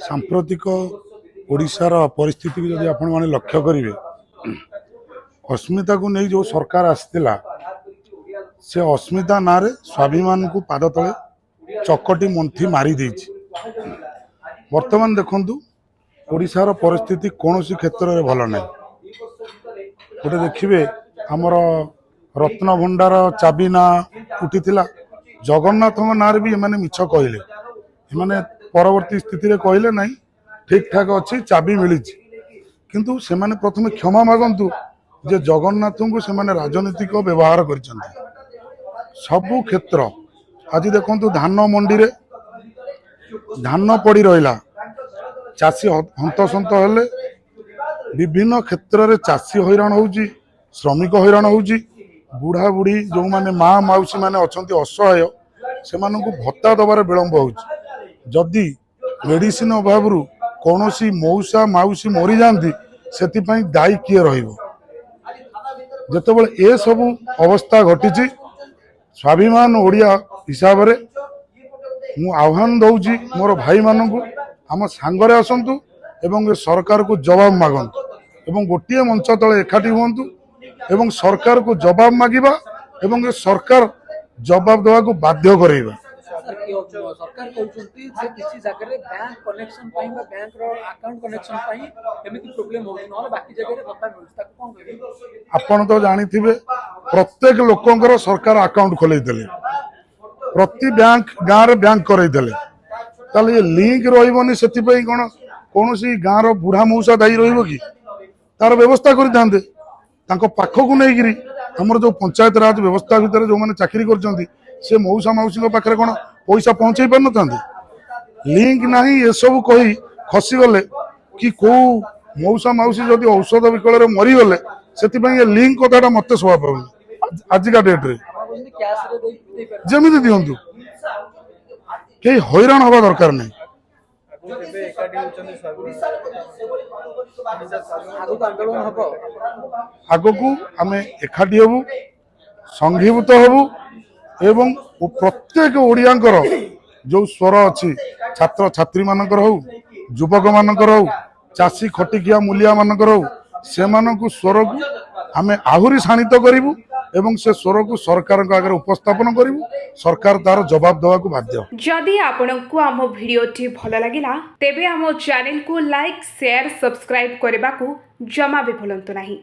सांप्रतिक ओडिशार परिस्थिति को जब आपण मैंने लक्ष्य करेंगे अस्मिता को नहीं जो सरकार आसला से अस्मिता ना रे स्वाभिमान को पाद तले चकटी मंथी मारी देछि। वर्तमान देखंतु ओडिशार परिस्थिति कौन सी क्षेत्र में भल ना गोटे देखिए आमर रत्न भंडार चाबी ना उठी जगन्नाथ ना भी एमाने मिछ कहले एमाने परवर्ती स्थिति रे कहले नहीं ठीक ठाक अच्छी चाबी मिली किंतु से माने प्रथमे क्षमा मागंतु जे जगन्नाथ को से माने राजनीतिक व्यवहार कर सबु क्षेत्र आज देखंतु धान मंडी रे धान पड़ी रहा चाषी हंतसंत हेले विभिन्न क्षेत्र रे चाषी हैरान होउची श्रमिक हैरान होउची बुढ़ा बुढ़ी जो माने माँ मौसी माने अछंती असहाय से भत्ता दबार विलंब होउची जदि मेडिसिन अभाव कौन सी मौसा मौसी मरी जाती से दायी किए रतबले ए सबू अवस्था घटी स्वाभिमान ओडिया हिसाब से मु आह्वान दौची मोर भाई मानू आम सांगरे आसतु एवं ए सरकार को जवाब मागंतु एवं गोटे मंच तले एकाठी हुंतु एवं सरकार को जवाब मागिबा एवं ए सरकार जवाब देवा को बाध्य करेबा। सरकार कहउछंती जे किछि जगह रे बैंक कनेक्शन पई बा बैंक रो अकाउंट कनेक्शन पई एमिति प्रॉब्लम होउछ न बाकी जगह रे भत्ता मिलुछ ताको कोन करिवे। आपण तो जानिथिबे प्रत्येक लोकंकर सरकार अकाउंट खोलै देले प्रति बैंक गाँव रे बैंक करै देले ताले ये लिंक रहिबनी सेति पई कोन कोनोसी गाँव रो बुढ़ा मौसा दायी रहिबो कि तार व्यवस्था करि थांदे तांको पाखो को नै गिरी हमर जो पंचायत राज व्यवस्था भितर जो माने चाकरी करचंती से मौसा मौसी पाखे कौन पैसा पहुंचे पार ना लिंक ना ये सब कही खसी गले कि कौ मौसा मौसी जदि औषध विकल मरीगले से लिंक कथा मत शोभा पाऊनी आजिका डेट रे जमी दिंतु कई हैरान हवा दरकार नहीं। आग को आम एकाठी हबू संघीभूत हबू एवं प्रत्येक ओडियांकर जो स्वर अच्छी छात्र छात्री मानकर हो युवक मानकर हो चाषी खटिकिया मूलिया मानकर हो से स्वर को आम आहुरी शाणित करूँ एवं से स्वर को सरकार आगे उपस्थापन करूँ सरकार तार जवाब देवा को बाध्य। जदि आपंक आम भिडियोटी भल लगा तेबे आम चैनल को लाइक शेयर सब्सक्राइब करने को जमा भी भूलु नहीं।